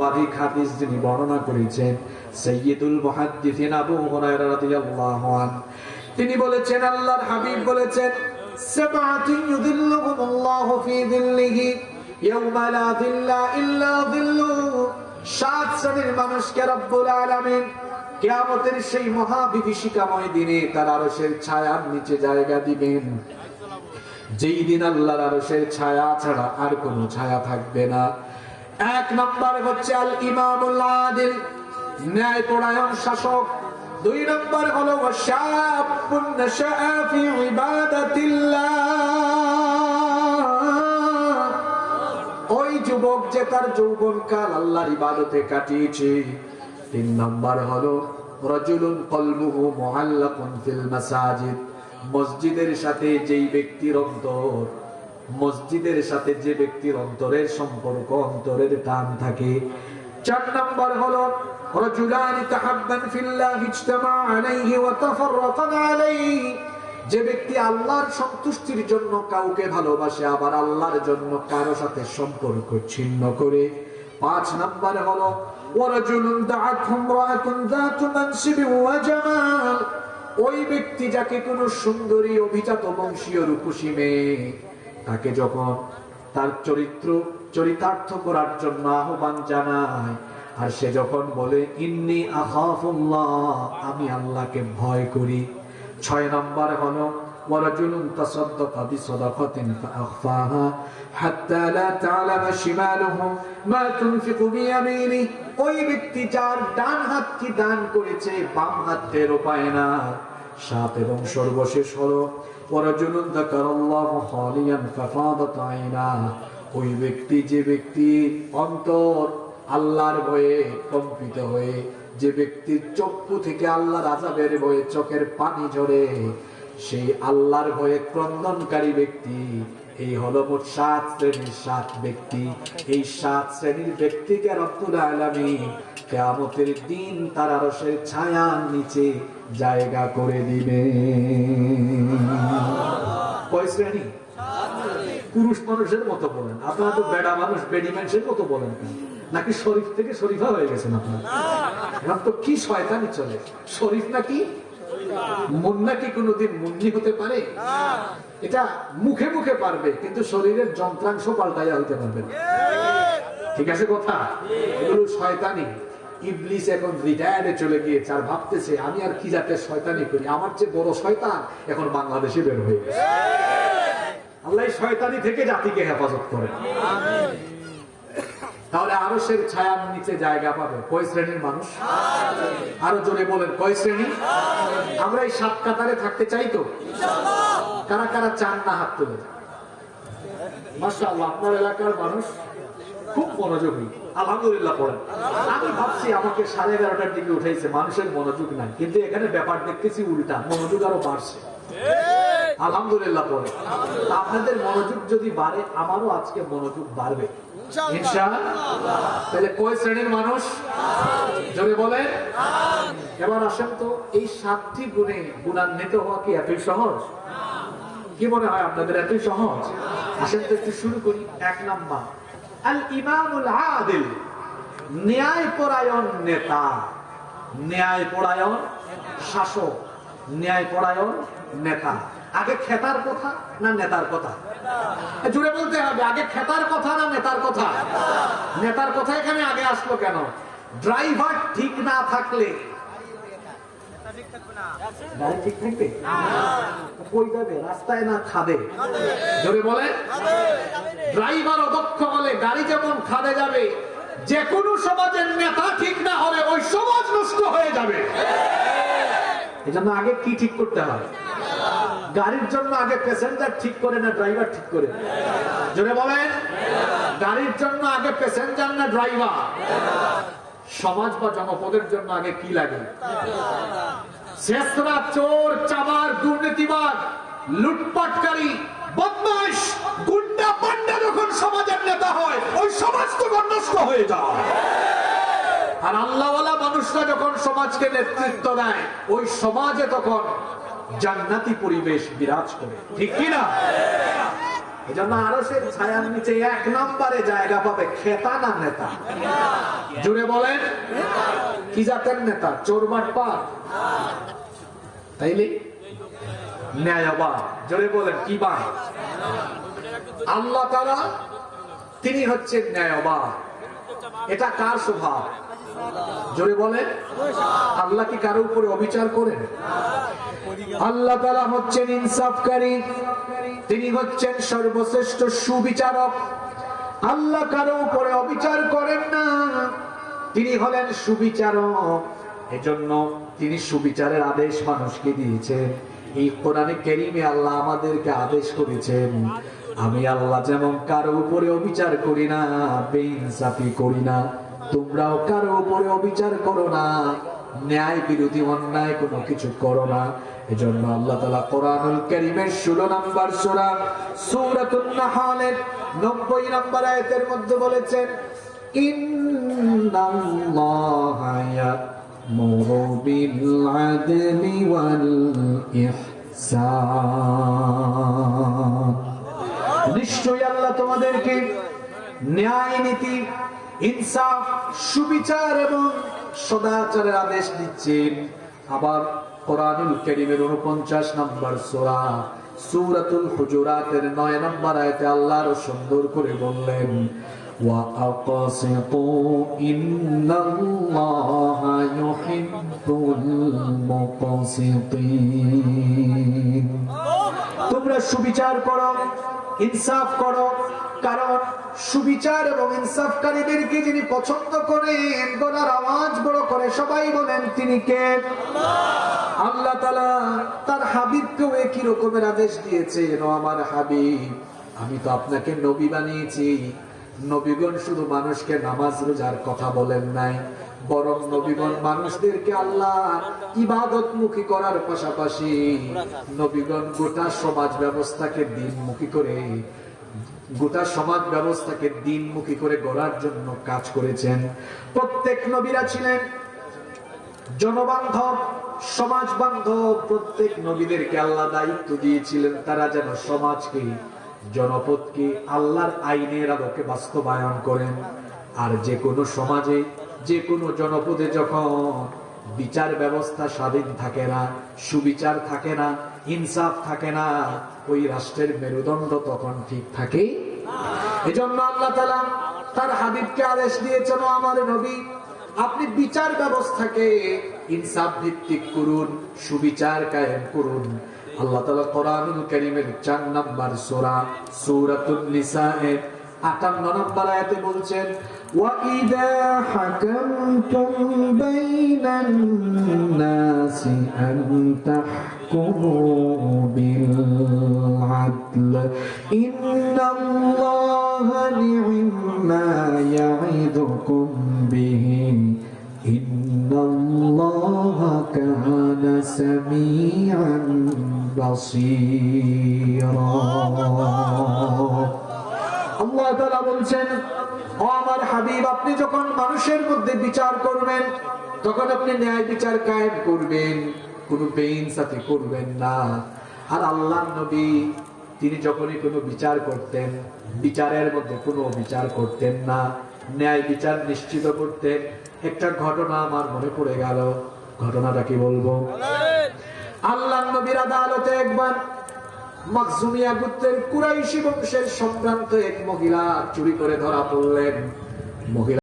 সর্বাধিক হাদিস যিনি বর্ণনা করেছেন সাইয়্যিদুল মুহাদ্দিসিন আবু হুরায়রা রাদিয়াল্লাহু আনহু, তিনি বলেছেন আল্লাহর হাবিব বলেছেন সাবআতু ইউযিল্লুহুমুল্লাহু ফি যিল্লিহি ইয়াওমা লা যিল্লা ইল্লা যিল্লুহু। সাত শ্রেণীর মানুষকে রব্বুল আলামিন কিয়ামতের সেই মহা বিভীষিকাময় দিনে তার আরশের ছায়ার নিচে জায়গা দিবেন, যেই দিন আল্লাহর আরশের ছায়া ছাড়া আর কোনো ছায়া থাকবে না। এক নম্বর হচ্ছে আল ইমামুল আদিল, ন্যায়পরায়ণ শাসক। দুই নম্বর হলো ওয়াশাবুন নাশআ ফি ইবাদাতিল্লাহ, ওই যুবক যে তার যৌবনকাল আল্লাহর ইবাদতে কাটিয়েছে। তিন নম্বর হলো রাজুলুন কলবুহু মুআল্লাকুন ফিল মাসাজিদ, মসজিদের সাথে যেই ব্যক্তির অন্তর, মসজিদের সাথে যে ব্যক্তির অন্তরের সম্পর্ক, অন্তরের টান থাকে। চার নম্বর হলো রাজুলানি তাহাব্বান ফিল্লাহি ইজতামা আলাইহি ওয়া তাফাররাকা আলাইহি, যে ব্যক্তি আল্লাহর সন্তুষ্টির জন্য কাউকে ভালোবাসে আবার আল্লাহর জন্য কারো সাথে সম্পর্ক ছিন্ন করে। পাঁচ নম্বর হলো ওয়ারাজুলুন দাআতহু ইমরাআতুন যাতু মানসিবি ওয়া জামাল, ওই ব্যক্তি যাকে কোনো সুন্দরী অভিজাত বংশীয় রূপসী মেয়ে তাকে যখন তার চরিতার্থ করার জন্য আহ্বান জানায়, আর সে যখন বলে ইন্নী আখাফুল্লাহ, আমি আল্লাহকে ভয় করি। ছয় নম্বর হলো ওয়ারাজুলুন তাসাদ্দাকা বিসাদাকাতিন ফাআখফাহা হাত্তা লা তা'লামা শিমালুহু মা তুনফিকু বিয়ামিনিহি, ওই ব্যক্তি যার ডান হাত কি দান করেছে বাম হাত টেরও পায় না। সাত এবং সর্বশেষ হলো ওয়ারাজুলুন যাকারাল্লাহু খালিয়ান ফাফাদাত আইনাহু, ওই ব্যক্তি যে ব্যক্তি অন্তর আল্লাহর ভয়ে কম্পিত হয়ে, যে ব্যক্তির চক্ষু থেকে আল্লাহর আযাবের ভয়ে চোখের পানি ঝরে, সেই আল্লাহর ভয়ে ক্রন্দনকারী ব্যক্তি। এই হলো মোট সাত শ্রেণীর সাত ব্যক্তি। এই সাত শ্রেণীর ব্যক্তিকে রব্বুল আলামিন কিয়ামতের দিন তার আরশের ছায়ার নিচে জায়গা করে দিবে। কয় শ্রেণী? পুরুষ মানুষের মতো বলেন আপনারা, তো বেড়া মানুষ বেডি মানুষের মতো বলেন কেন? নাকি শরীফ থেকে শরীফা হয়ে গেছেন আপনারা? এখন তো কি শয়তানি চলে, শরীফ নাকি মুন্না কি কোনোদিন মুন্নি হতে পারে? এটা মুখে মুখে পারবে, কিন্তু শরীরের যন্ত্রাংশ পাল্টাইয়া হইতে পারবে না। ঠিক আছে কথা? এগুলো শয়তানি। ইবলিস এখন রিটায়ার্ডে চলে গিয়েছে, আর ভাবতেছে আমি আর কি জাতের শয়তানি করি, আমার চেয়ে বড় শয়তান এখন বাংলাদেশে বের হয়ে গেছে। আল্লাহ শয়তানি থেকে জাতিকে হেফাজত করে। তাহলে আরশের ছায়ার নিচে জায়গা পাবে কয় শ্রেণীর মানুষ? আরো জোরে বলেন কয় শ্রেণী? আমরা এই সাত কাতারে থাকতে চাই তো? কারা কারা চান না হাত তুলে? মাশাআল্লাহ, আপনার এলাকার মানুষ খুব মনোযোগী, আলহামদুলিল্লাহ পড়েন। আমি ভাবছি আমাকে 11:30টার দিকে উঠাইছে, মানুষের মনোযোগ নাই, কিন্তু এখানে ব্যাপার দেখতেছি উল্টা, মনোযোগ আরো বাড়ছে। আলহামদুলিল্লাহ পড়ে। আপনাদের মনোযোগ যদি বাড়ে, আমারও আজকে মনোযোগ বাড়বে ইনশাআল্লাহ। তাহলে কয় শ্রেণীর মানুষ? জোরে বলেন। এবার আসেন তো, এই 7টি গুণে গুণান্বিত হওয়া কি এতই সহজ? কি মনে হয় আপনাদের এতই সহজ? আসেন তো একটু শুরু করি। এক নাম্বার আল ইমামুল আদিল, ন্যায়পরায়ণ নেতা, ন্যায়পরায়ণ শাসক, ন্যায়পরায়ণ নেতা। আগে খেতার কথা না নেতার কথা? জুড়ে বলতে হবে, আগে খেতার কথা না নেতার কথা? নেতার কথা এখানে আগে আসলো কেন? ড্রাইভার ঠিক না থাকলে গাড়ি ঠিক থাকবে? কই যাবে? রাস্তায় না খাদে? জোরে বলে। ড্রাইভার অদক্ষ হলে গাড়ি যেমন খাদে যাবে, যে কোনো সমাজের নেতা ঠিক না হলে ওই সমাজ নষ্ট হয়ে যাবে। এজন্য আগে কি ঠিক করতে হয়? গাড়ির জন্য আগে প্যাসেঞ্জার ঠিক করে না ড্রাইভার ঠিক করে? জোরে বলেন। গাড়ির জন্য আগে প্যাসেঞ্জার না ড্রাইভার? সমাজ বা জনপদের জন্য আগে কি লাগে? শেষরা, চোর, চামার, দুর্নীতিবাদ, লুটপাটকারী, বদমাশ, গুন্ডা পান্ডা যখন সমাজের নেতা হয়, ওই সমাজ তখন নষ্ট হয়ে যায়। আর আল্লাহওয়ালা মানুষরা যখন সমাজকে নেতৃত্ব দেয়, ওই সমাজে তখন জান্নাতি পরিবেশ বিরাজ করে। ঠিক কিনা? এজন্য আরশের ছায়ার নিচে 1 নম্বরে জায়গা পাবে খেতা না নেতা। জুড়ে বলেন কি জাতের নেতা? চোর বাটপার? তাইলে ন্যায়বান। জোরে বলেন কি বান? আল্লাহ তাআলা তিনি হচ্ছেন ন্যায়বান। এটা কার স্বভাব? জোরে বলেন। আল্লাহ কি কারো উপরে অবিচার করেন? আল্লাহ তাআলা হচ্ছেন ইনসাফকারী, তিনি হচ্ছেন সর্বশ্রেষ্ঠ সুবিচারক। আল্লাহ কারো উপরে অবিচার করেন না, তিনি হলেন সুবিচারক। এজন্য তিনি সুবিচারের আদেশ মানুষকে দিয়েছেন। এই কোরআনে কারীমে আল্লাহ আমাদেরকে আদেশ করেছেন, আমি আল্লাহ যেমন কারো উপরে অবিচার করি না, বেইনসাফি করি না, তোমরাও কারো উপরে অবিচার করো না, ন্যায় বিরোধী অন্যায় কোনো কিছু করো না। এজন্য আল্লাহ তাআলা কোরআনুল কারীমের 16 নম্বর সূরা সূরাতুন নাহলের 90 নম্বর আয়াতের মধ্যে বলেছেন, ইন্নাল্লাহা ইয়া'মুরু বিল আদলি ওয়াল ইহসান। নিশ্চয়ই আল্লাহ তোমাদেরকে ন্যায় নীতি, ইনসাফ, সুবিচার এবং সদাচারের আদেশ দিচ্ছেন। আবার কোরআনুল কারীমের 49 নম্বর সূরা সূরাতুল হুজুরাতের 9 নম্বর আয়াতে আল্লাহ আরো সুন্দর করে বললেন, ওয়া আকাসিতু ইন্নাল্লাহা ইউহিব্বুল মুকসিতিন। তোমরা সুবিচার করো, ইনসাফ করো, কারণ সুবিচার এবং ইনসাফকারীদেরকে যিনি পছন্দ করেন, গলার আওয়াজ বড় করে সবাই বলেন তিনি কে? আল্লাহ তাআলা তার হাবিবকেও একই রকমের আদেশ দিয়েছেন, ও আমার হাবিব, আমি তো আপনাকে নবী বানিয়েছি। নবীগণ শুধু মানুষকে নামাজ রোজার কথা বলেন নাই, বরং নবীগণ মানুষদেরকে আল্লাহ ইবাদতমুখী করার পাশাপাশি নবীগণ গোটা সমাজ ব্যবস্থাকে দিনমুখী করে, গোটা সমাজ ব্যবস্থাকে দিনমুখী করে গড়ার জন্য কাজ করেছেন। প্রত্যেক নবীরা ছিলেন জনবান্ধব, সমাজ বান্ধব। প্রত্যেক নবীদেরকে আল্লাহ দায়িত্ব দিয়েছিলেন তারা যেন সমাজকে, জনপদকে আল্লাহর আইনের আলোকে বাস্তবায়ন করেন। আর যে কোনো সমাজে, যে কোনো জনপদে যখন বিচার ব্যবস্থা স্বাধীন থাকে না, সুবিচার থাকে না, ইনসাফ থাকে না, ওই রাষ্ট্রের মেরুদণ্ড তখন ঠিক থাকে। এজন্য আল্লাহ তাআলা তার হাবিবকে আদেশ দিয়েছেন, আমার নবী, আপনি বিচার ব্যবস্থাকে ইনসাফ ভিত্তিক করুন, সুবিচার কায়েম করুন। আল্লাহ তাআলা কোরআনুল কারীমের 4 নম্বর সূরা সূরাতুন নিসাএর 58 নম্বর আয়াতে বলছেন, ওয়া ইযা হাকামতুম বাইনান নাসি আন তাহকুমু বিল আদল ইন্নাল্লাহা নি'মা ইয়া'iদুকুম বিহি ইন্নাল্লাহা কানা সামিআন বাসীরা। আল্লাহ তাআলা বলছেন, ও আমার হাবিব, আপনি যখন মানুষের মধ্যে বিচার করবেন তখন আপনি ন্যায় বিচার কায়েম করবেন, কোনো বেইনসাফি করবেন না। আর আল্লাহর নবী তিনি যখনই কোনো বিচার করতেন, বিচারের মধ্যে কোনো বিচার করতেন না, ন্যায় বিচার নিশ্চিত করতেন। একটা ঘটনা আমার মনে পড়ে গেল, ঘটনাটা কি বলবো? আল্লাহর নবীর আদালতে একবার মাখজুমিয়া গোত্রের কুরাইশি বংশের সম্ভ্রান্ত এক মহিলা চুরি করে ধরা পড়লেন। মহিলা